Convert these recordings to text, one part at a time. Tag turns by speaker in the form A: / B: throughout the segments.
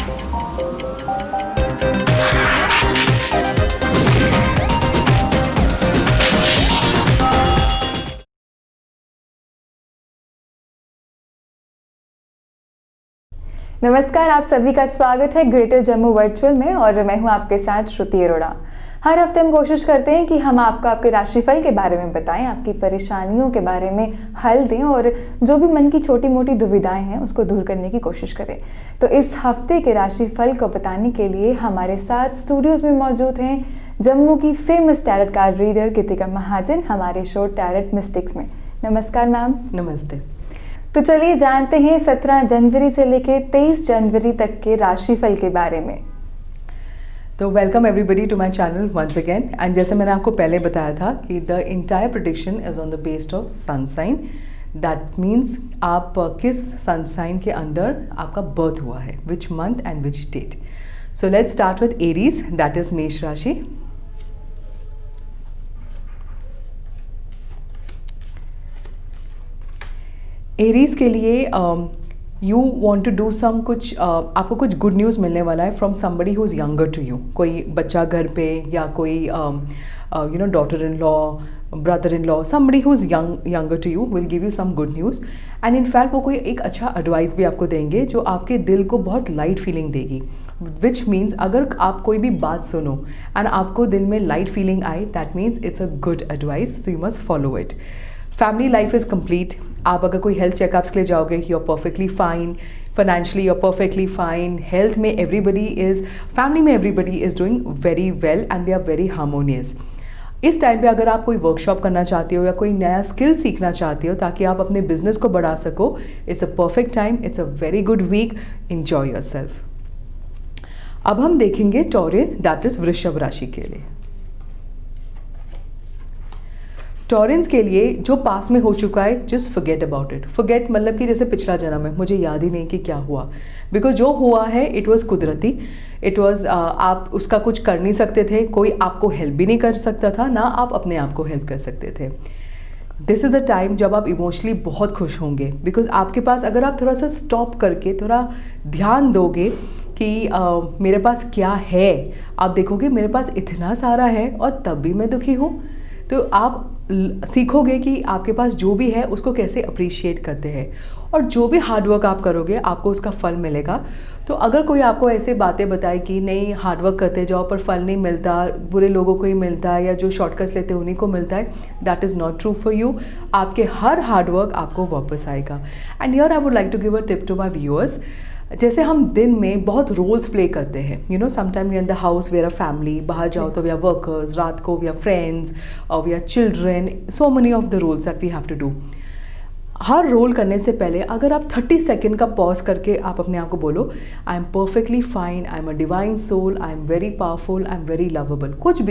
A: नमस्कार, आप सभी का स्वागत है ग्रेटर जम्मू वर्चुअल में और मैं हूं आपके साथ श्रुति अरोड़ा। हर हफ्ते हम कोशिश करते हैं कि हम आपको आपके राशिफल के बारे में बताएं, आपकी परेशानियों के बारे में हल दें और जो भी मन की छोटी मोटी दुविधाएं हैं उसको दूर करने की कोशिश करें। तो इस हफ्ते के राशिफल को बताने के लिए हमारे साथ स्टूडियोज में मौजूद हैं जम्मू की फेमस टैरेट कार्ड रीडर गीतिका महाजन हमारे शो टैरेट मिस्टिक्स में। नमस्कार मैम।
B: नमस्ते।
A: तो चलिए जानते हैं 17 जनवरी से लेकर 23 जनवरी तक के राशिफल के बारे में।
B: तो welcome everybody to my channel once again. And जैसे मैंने आपको पहले बताया था कि the entire prediction is on the based of sun sign. That means आप किस सन साइन के अंडर आपका बर्थ हुआ है, which month and which date. So let's start with Aries, that is Mesh rashi. Aries के लिए you want to do some कुछ आपको कुछ गुड न्यूज़ मिलने वाला है from somebody who is younger to you. कोई बच्चा घर पे या कोई you know daughter in law, brother in law, somebody who is younger to you will give you some good news. And in fact वो कोई एक अच्छा एडवाइस भी आपको देंगे जो आपके दिल को बहुत लाइट फीलिंग देगी। विच मीन्स अगर आप कोई भी बात सुनो एंड आपको दिल में लाइट फीलिंग आए, that means it's a good advice, so you must follow it. Family life is complete. आप अगर कोई हेल्थ चेकअप्स के लिए जाओगे, you are perfectly fine. Financially you are perfectly fine. Health में एवरीबडी इज़, फैमिली में everybody is doing very well and they are very harmonious. इस time पे अगर आप कोई वर्कशॉप करना चाहते हो या कोई नया स्किल सीखना चाहते हो ताकि आप अपने बिजनेस को बढ़ा सको, it's a perfect time, it's a very good week, enjoy yourself. अब हम देखेंगे टॉरिन, दैट इज वृषभ राशि के लिए। टॉरेंस के लिए जो पास में हो चुका है, just forget about it. Forget मतलब कि जैसे पिछला जन्म है, मुझे याद ही नहीं कि क्या हुआ, बिकॉज जो हुआ है इट वॉज कुदरती, इट वॉज आप उसका कुछ कर नहीं सकते थे, कोई आपको हेल्प भी नहीं कर सकता था, ना आप अपने आप को हेल्प कर सकते थे। दिस इज़ द टाइम जब आप इमोशनली बहुत खुश होंगे, बिकॉज आपके पास अगर आप थोड़ा सा स्टॉप करके थोड़ा ध्यान दोगे कि मेरे पास क्या है, आप देखोगे मेरे पास इतना सारा है और तब भी मैं दुखी हूँ, तो आप सीखोगे कि आपके पास जो भी है उसको कैसे अप्रिशिएट करते हैं, और जो भी हार्डवर्क आप करोगे आपको उसका फल मिलेगा। तो अगर कोई आपको ऐसे बातें बताए कि नहीं हार्डवर्क करते जाओ पर फल नहीं मिलता, बुरे लोगों को ही मिलता है या जो शॉर्टकट्स लेते हैं उन्हीं को मिलता है, that is not true for you. आपके हर हार्डवर्क आपको वापस आएगा। And here I would like to give a tip to my viewers. जैसे हम दिन में बहुत रोल्स प्ले करते हैं, you know sometime we are in the house, we are a family, बाहर जाओ तो वी आर वर्कर्स, रात को वी आर फ्रेंड्स और we are children, so many of the roles that we have to do. हर role करने से पहले अगर आप 30 सेकेंड का पॉज करके आप अपने आप को बोलो, I am perfectly fine, I am a divine soul, I am very powerful, I am very lovable, कुछ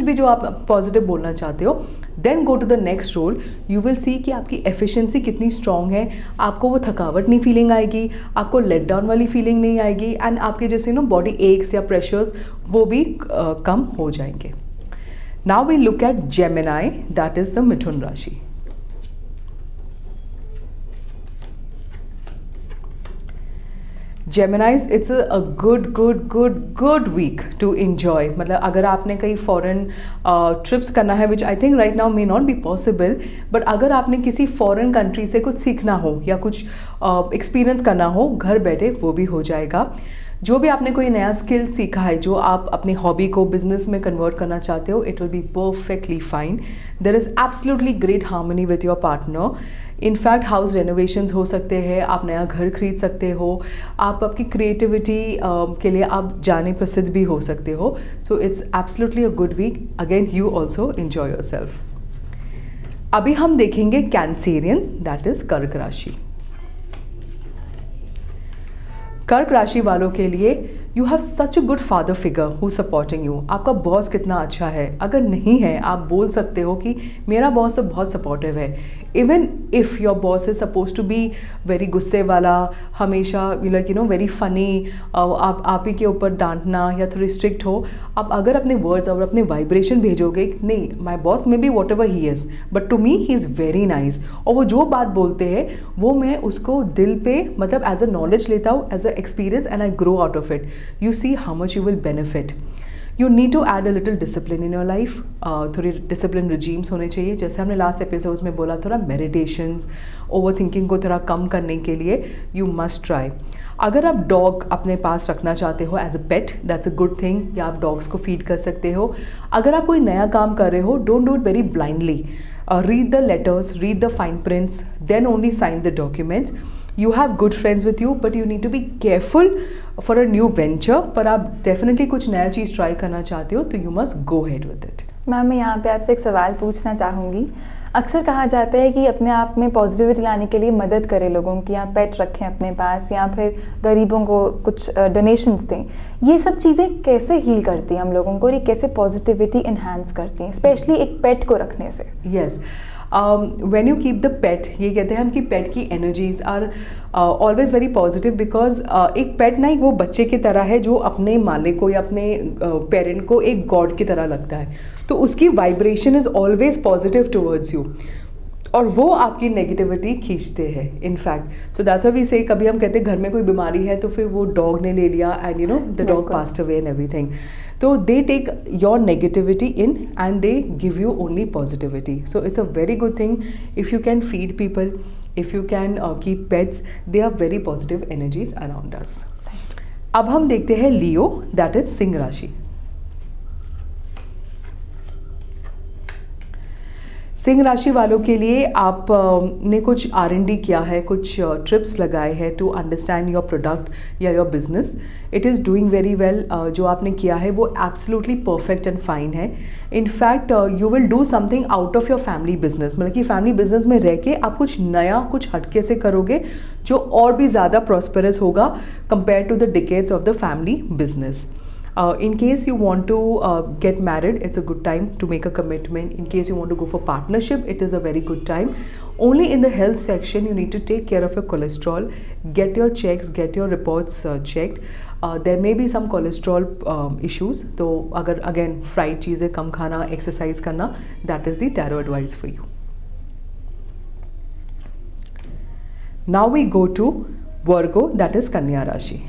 B: भी जो आप पॉजिटिव बोलना चाहते हो, then go to the next role. You will see कि आपकी एफिशिएंसी कितनी स्ट्रांग है, आपको वो थकावट नहीं फीलिंग आएगी, आपको लेट डाउन वाली फीलिंग नहीं आएगी, एंड आपके जैसे नो बॉडी एक्स या प्रेशर्स वो भी कम हो जाएंगे। Now we look at Gemini, that is the मिथुन राशि। Geminis, it's a good week to enjoy. मतलब अगर आपने कहीं फॉरेन ट्रिप्स करना है, which I think right now may not be possible, but अगर आपने किसी फॉरेन कंट्री से कुछ सीखना हो या कुछ एक्सपीरियंस करना हो घर बैठे, वो भी हो जाएगा। जो भी आपने कोई नया स्किल सीखा है, जो आप अपनी हॉबी को बिजनेस में कन्वर्ट करना चाहते हो, it will be perfectly fine. There is absolutely great harmony with your partner. In fact house renovations हो सकते हैं, आप नया घर खरीद सकते हो, आप आपकी क्रिएटिविटी के लिए आप जाने प्रसिद्ध भी हो सकते हो। So it's absolutely a good week. Again you also enjoy yourself. अभी हम देखेंगे कैंसेरियन, दैट इज कर्क राशि। कर्क राशि वालों के लिए you have such a good father figure who supporting you. आपका बॉस कितना अच्छा है, अगर नहीं है आप बोल सकते हो कि मेरा बॉस तो बहुत सपोर्टिव है। Even if your boss is suppose to be very गुस्से वाला, हमेशा like you know very funny, आप ही के ऊपर डांटना या थोड़ी स्ट्रिक्ट हो, आप अगर अपने वर्ड्स और अपने वाइब्रेशन भेजोगे, नहीं my boss may be whatever he is but to me he is very nice, और वो जो बात बोलते हैं वो मैं उसको दिल पे मतलब एज अ नॉलेज लेता हूँ, as a experience, and I grow out of it. You see how much you will benefit. You need to add a little discipline in your life. थोड़ी discipline regimes होने चाहिए, जैसे हमने last episodes में बोला, थोड़ा meditations, overthinking को थोड़ा कम करने के लिए you must try. अगर आप डॉग अपने पास रखना चाहते हो as a pet, that's a good thing, या आप डॉग्स को फीड कर सकते हो। अगर आप कोई नया काम कर रहे हो, don't do it very blindly, read the letters, read the fine prints, then only sign the documents. You have good friends with you, but you need to be careful for a new venture. पर आप definitely कुछ नया चीज़ try करना चाहते हो तो you must go head with it.
A: Ma'am, मैं यहाँ पे आपसे एक सवाल पूछना चाहूँगी। अक्सर कहा जाता है कि अपने आप में पॉजिटिविटी लाने के लिए मदद करें लोगों की, या पेट रखें अपने पास, या फिर गरीबों को कुछ डोनेशंस दें। ये सब चीज़ें कैसे हील करती हैं हम लोगों को, और ये कैसे पॉजिटिविटी इन्हांस करती हैं, स्पेशली एक पेट को रखने से?
B: Yes, when you keep the pet, ये कहते हैं हम कि पेट की energies are always very positive, because एक पेट ना वो बच्चे की तरह है जो अपने मालिक को या अपने पेरेंट को एक गॉड की तरह लगता है, तो उसकी vibration is always positive towards you, और वो आपकी नेगेटिविटी खींचते हैं in fact. So that's why we say, कभी हम कहते हैं घर में कोई बीमारी है तो फिर वो डॉग ने ले लिया and you know the dog passed away and everything, तो they take your negativity in and they give you only positivity. So it's a very good thing if you can feed people, if you can keep pets, they are very positive energies around us. अब हम देखते हैं लियो, that is Singh राशि। सिंह राशि वालों के लिए आप ने कुछ R&D किया है, कुछ ट्रिप्स लगाए हैं टू अंडरस्टैंड योर प्रोडक्ट या your business. It is doing very well. जो आपने किया है वो एब्सोल्युटली परफेक्ट एंड फाइन है। In fact you will do something out of your family business, मतलब कि फैमिली बिजनेस में रह के आप कुछ नया, कुछ हटके से करोगे जो और भी ज़्यादा प्रॉस्परस होगा compare to the decades of the family business. In case you want to get married, it's a good time to make a commitment. In case you want to go for partnership, it is a very good time. Only in the health section, you need to take care of your cholesterol, get your checks, get your reports checked. There may be some cholesterol issues, तो अगर again fried चीज़ें कम खाना, exercise करना, that is the tarot advice for you. Now we go to Virgo, that is कन्या राशि।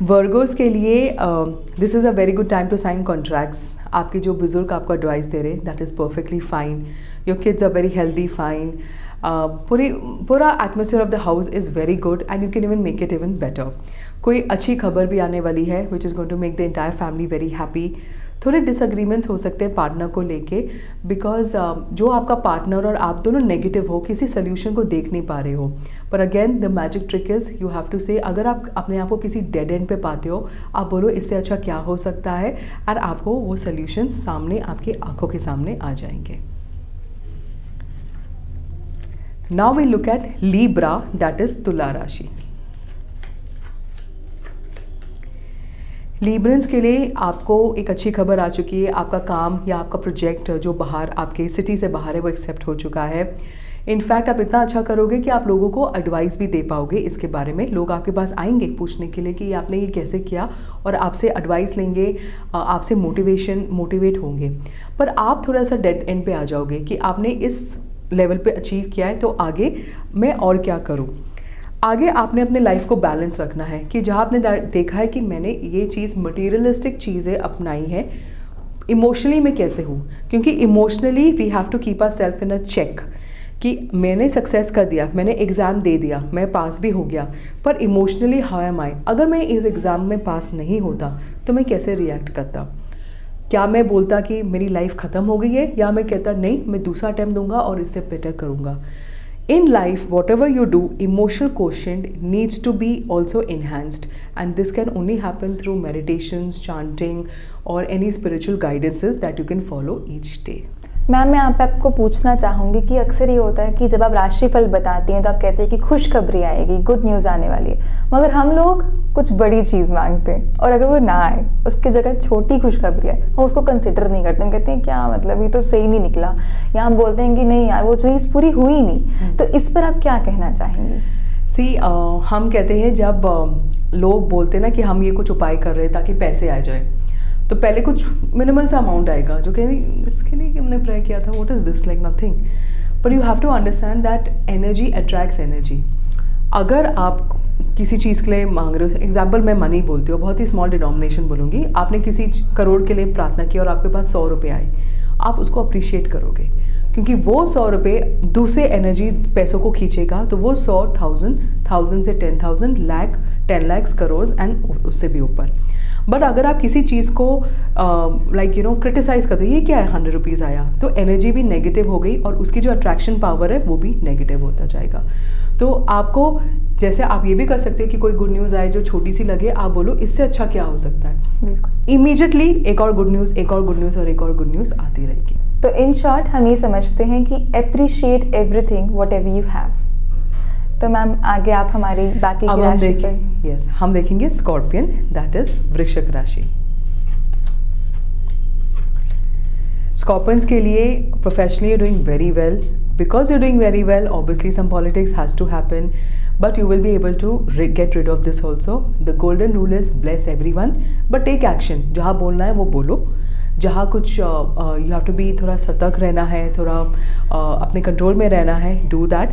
B: Virgos के लिए this is a very good time to sign contracts. आपके जो बुजुर्ग आपको एडवाइस दे रहे हैं, that is perfectly fine. Your kids are very healthy, fine. पूरा atmosphere of the house is very good and you can even make it even better. कोई अच्छी खबर भी आने वाली है which is going to make the entire family very happy. थोड़े disagreements हो सकते हैं पार्टनर को लेके, बिकॉज जो आपका पार्टनर और आप दोनों नेगेटिव हो, किसी सोल्यूशन को देख नहीं पा रहे हो। पर again the magic trick is you have to say, अगर आप अपने आप को किसी डेड एंड पे पाते हो, आप बोलो इससे अच्छा क्या हो सकता है, और आपको वो सोल्यूशन सामने आपकी आंखों के सामने आ जाएंगे। Now we look at Libra, that is तुला राशि। लीब्रेंस के लिए आपको एक अच्छी खबर आ चुकी है। आपका काम या आपका प्रोजेक्ट जो बाहर आपके सिटी से बाहर है वो एक्सेप्ट हो चुका है। इनफैक्ट आप इतना अच्छा करोगे कि आप लोगों को एडवाइस भी दे पाओगे इसके बारे में। लोग आपके पास आएंगे पूछने के लिए कि आपने ये कैसे किया, और आपसे एडवाइस लेंगे, आपसे मोटिवेट होंगे। पर आप थोड़ा सा डेड एंड पे आ जाओगे कि आपने इस लेवल पे अचीव किया है, तो आगे मैं और क्या करूँ। आगे आपने अपने लाइफ को बैलेंस रखना है कि जहाँ आपने देखा है कि मैंने ये चीज़ मटीरियलिस्टिक चीज़ें अपनाई है, इमोशनली मैं कैसे हूँ, क्योंकि emotionally we have to keep our self in a check कि मैंने सक्सेस कर दिया, मैंने एग्ज़ाम दे दिया, मैं पास भी हो गया, पर इमोशनली हाउ एम आई। अगर मैं इस एग्ज़ाम में पास नहीं होता तो मैं कैसे रिएक्ट करता। क्या मैं बोलता कि मेरी लाइफ ख़त्म हो गई है, या मैं कहता नहीं मैं दूसरा अटैम्प्ट दूंगा और इससे बेटर करूँगा। In life, whatever you do, emotional quotient needs to be also enhanced, and this can only happen through meditations, chanting, or any spiritual guidances that you can follow each day.
A: Ma'am मैं आपको पूछना चाहूँगी कि अक्सर ये होता है कि जब आप राशिफल बताती हैं तो आप कहते हैं कि खुशखबरी आएगी, गुड न्यूज़ आने वाली है, मगर हम लोग कुछ बड़ी चीज़ मांगते हैं और अगर वो ना आए, उसकी जगह छोटी खुशखबरी आए, हम उसको कंसिडर नहीं करते, हम कहते हैं क्या मतलब ये तो सही नहीं निकला, या हम बोलते हैं कि नहीं यार वो चीज़ पूरी हुई नहीं। तो इस पर आप क्या कहना चाहेंगी?
B: हम कहते हैं जब लोग बोलते हैं ना कि हम ये कुछ उपाय कर रहे हैं ताकि पैसे आ जाए, तो पहले कुछ मिनिमल सा अमाउंट आएगा जो कहेंगे इसके लिए कि हमने प्रे किया था, what is this, like nothing. But you have to understand that energy attracts energy. अगर आप किसी चीज़ के लिए मांग रहे हो, एग्जाम्पल मैं मनी बोलती हूँ, बहुत ही स्मॉल डिनोमिनेशन बोलूँगी, आपने किसी करोड़ के लिए प्रार्थना की और आपके पास 100 रुपये आए, आप उसको अप्रिशिएट करोगे क्योंकि वो 100 रुपये दूसरे एनर्जी पैसों को खींचेगा, तो वो 100,000 से 10,000 लाख 10 लाख करोड़ एंड उससे भी ऊपर। बट अगर आप किसी चीज़ को क्रिटिसाइज़ करते हो, ये क्या है 100 रुपीज़ आया, तो एनर्जी भी नेगेटिव हो गई और उसकी जो अट्रैक्शन पावर है वो भी नेगेटिव होता जाएगा। तो आपको जैसे आप ये भी कर सकते हो कि कोई गुड न्यूज़ आए जो छोटी सी लगे, आप बोलो इससे अच्छा क्या हो सकता है, इमीडिएटली एक और गुड न्यूज़, एक और गुड न्यूज़ और एक और गुड न्यूज़ आती रहेगी।
A: तो इन शॉर्ट हम ये समझते हैं कि appreciate everything what ever you have. तो मैम आगे आप हमारी बाकी की राशि पे
B: हम देखेंगे स्कॉर्पियन, दैट इज वृश्चिक राशि। स्कॉर्पियंस के लिए professionally you doing very well, because you doing very well obviously some politics has to happen, but you will be able to get rid of this also. The golden rule is bless everyone but take action. जहाँ बोलना है वो बोलो, जहाँ कुछ you have to be थोड़ा सतर्क रहना है, थोड़ा अपने कंट्रोल में रहना है, do that.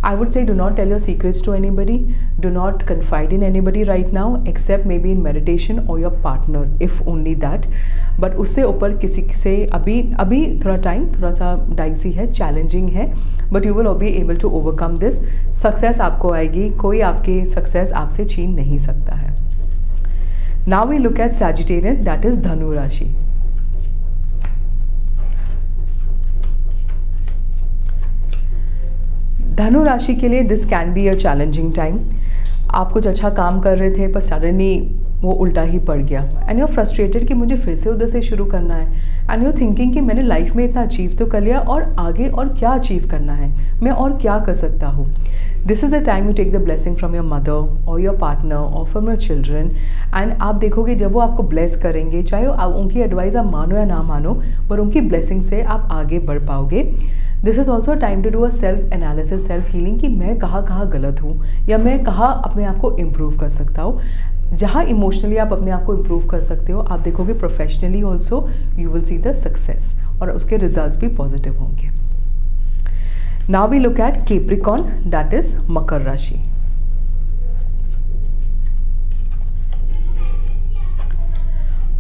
B: I would say do not tell your secrets to anybody, do not confide in anybody right now except maybe in meditation or your partner, if only that. But उससे ऊपर किसी से अभी थोड़ा time थोड़ा सा dicey है, challenging है, but you will be able to overcome this. Success आपको आएगी, कोई आपकी सक्सेस आपसे छीन नहीं सकता है। Now we look at Sagittarian, that is धनु राशि। धनु राशि के लिए this can be a challenging time. आप कुछ अच्छा काम कर रहे थे पर सडनली वो उल्टा ही पड़ गया एंड यू आर फ्रस्ट्रेटेड कि मुझे फिर से उधर से शुरू करना है, एंड यू थिंकिंग कि मैंने लाइफ में इतना अचीव तो कर लिया और आगे और क्या अचीव करना है, मैं और क्या कर सकता हूँ। This is the time you take the blessing from your mother और योर पार्टनर और फ्रॉम योर चिल्ड्रन, एंड आप देखोगे जब वो आपको ब्लेस करेंगे, चाहे उनकी एडवाइस आप मानो या ना मानो, पर उनकी ब्लेसिंग से आप आगे बढ़ पाओगे। This is also time to do a self analysis, self healing कि मैं कहाँ गलत हूँ या मैं कहाँ अपने आप को इम्प्रूव कर सकता हूँ। जहाँ इमोशनली आप अपने आप को इम्प्रूव कर सकते हो, आप देखोगे professionally also you will see the success और उसके रिजल्ट्स भी पॉजिटिव होंगे। Now we look at Capricorn, that is मकर राशि।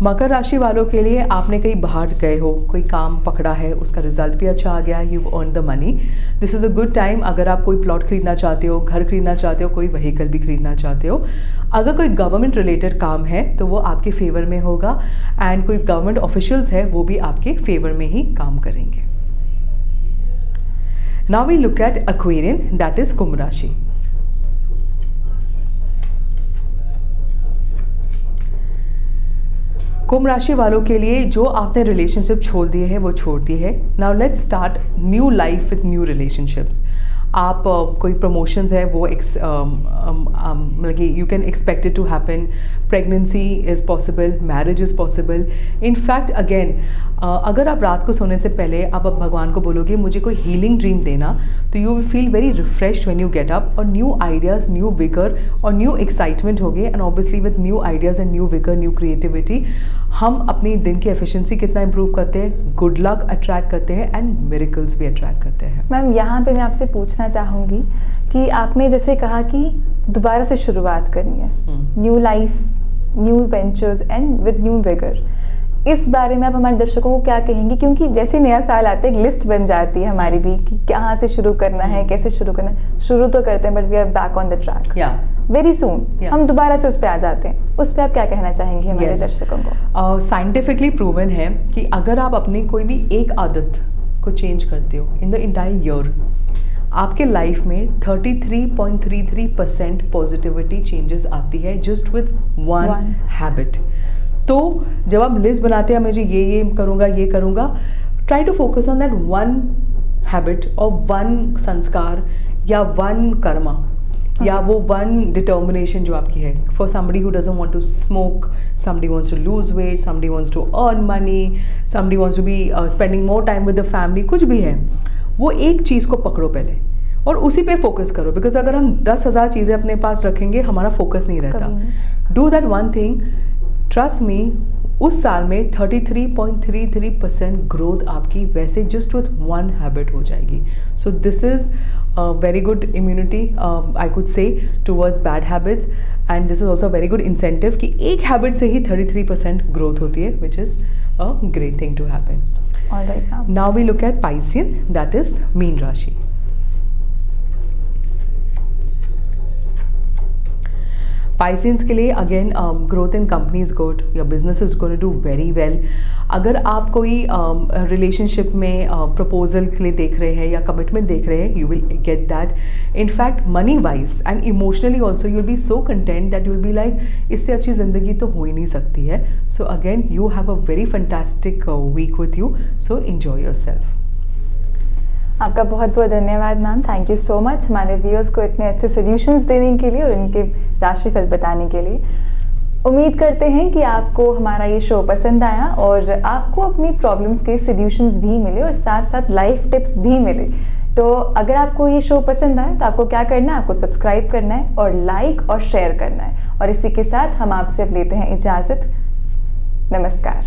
B: मकर राशि वालों के लिए आपने कहीं बाहर गए हो, कोई काम पकड़ा है, उसका रिजल्ट भी अच्छा आ गया, you earn the money. This is a good time अगर आप कोई प्लॉट खरीदना चाहते हो, घर खरीदना चाहते हो, कोई व्हीकल भी खरीदना चाहते हो। अगर कोई गवर्नमेंट रिलेटेड काम है तो वो आपके फेवर में होगा, एंड कोई गवर्नमेंट ऑफिशियल्स है वो भी आपके फेवर में ही काम करेंगे। Now we look at Aquarian, that is कुंभ राशि। कुंभ राशि वालों के लिए जो आपने रिलेशनशिप छोड़ दिए हैं वो छोड़ दिए हैं। Now let's start new life with new relationships. आप कोई प्रमोशंस है वो मतलब कि you can expect it to happen, pregnancy is possible, marriage is possible. In fact again अगर आप रात को सोने से पहले आप भगवान को बोलोगे मुझे कोई हीलिंग ड्रीम देना, तो you will feel very refreshed when you get up, और न्यू आइडियाज़, न्यू विगर और न्यू एक्साइटमेंट होगी, and obviously with new ideas and new vigour, new creativity हम अपनी दिन की एफिशिएंसी कितना इंप्रूव करते हैं, गुड लक अट्रैक्ट करते हैं एंड मिरेकल्स भी अट्रैक्ट करते हैं।
A: मैम यहाँ पे मैं आपसे पूछना चाहूँगी कि आपने जैसे कहा कि दोबारा से शुरुआत करनी है, new life, new ventures and with new vigour, इस बारे में आप हमारे दर्शकों को क्या कहेंगी? क्योंकि जैसे नया साल आता है एक लिस्ट बन जाती है हमारी भी कि कहाँ से शुरू करना है, कैसे शुरू करना है। शुरू तो करते हैं but we are back on the track very soon, हम दोबारा से उस पर आ जाते हैं। उस पर आप क्या कहना चाहेंगे हमारे दर्शकों को?
B: साइंटिफिकली प्रूवन है कि अगर आप अपनी कोई भी एक आदत को चेंज करते हो इन द इंटायर ईयर, आपके लाइफ में 33.33% पॉजिटिविटी चेंजेस आती है जस्ट विद वन हैबिट। तो जब आप लिस्ट बनाते हैं मुझे ये करूँगा, ये करूँगा, try to focus on that one habit और वन संस्कार या वन कर्मा या वो वन डिटर्मिनेशन जो आपकी है. For somebody who doesn't want to smoke, somebody wants to lose weight, somebody wants to earn money, somebody wants to be spending more time with the family, कुछ भी है, वो एक चीज़ को पकड़ो पहले और उसी पे फोकस करो. बिकॉज अगर हम 10,000 चीज़ें अपने पास रखेंगे हमारा फोकस नहीं रहता. Do that one thing. Trust me, उस साल में 33.33% ग्रोथ आपकी वैसे जस्ट विथ वन हैबिट हो जाएगी. So this is very good immunity I could say towards bad habits, and this is also very good incentive कि एक हैबिट से ही 33% ग्रोथ होती है, which is a great thing to happen. Now we look at Piscean, that is मीन राशि. Pisceans के लिए again growth in company is good, your business is going to do very well. अगर आप कोई रिलेशनशिप में प्रपोजल के लिए देख रहे हैं या कमिटमेंट देख रहे हैं, you will get that. In fact money wise and emotionally also you will be so content that you will be like इससे अच्छी ज़िंदगी तो हो ही नहीं सकती है. So again you have a very fantastic week with you, so enjoy your self.
A: आपका बहुत बहुत धन्यवाद ma'am. Thank you so much हमारे व्यूअर्स को इतने अच्छे सोल्यूशंस देने के लिए और इनके राशिफल बताने के लिए. उम्मीद करते हैं कि आपको हमारा ये शो पसंद आया और आपको अपनी प्रॉब्लम्स के सोल्यूशंस भी मिले और साथ साथ लाइफ टिप्स भी मिले. तो अगर आपको ये शो पसंद आए तो आपको क्या करना है, आपको सब्सक्राइब करना है और लाइक और शेयर करना है. और इसी के साथ हम आपसे अब लेते हैं इजाज़त. नमस्कार.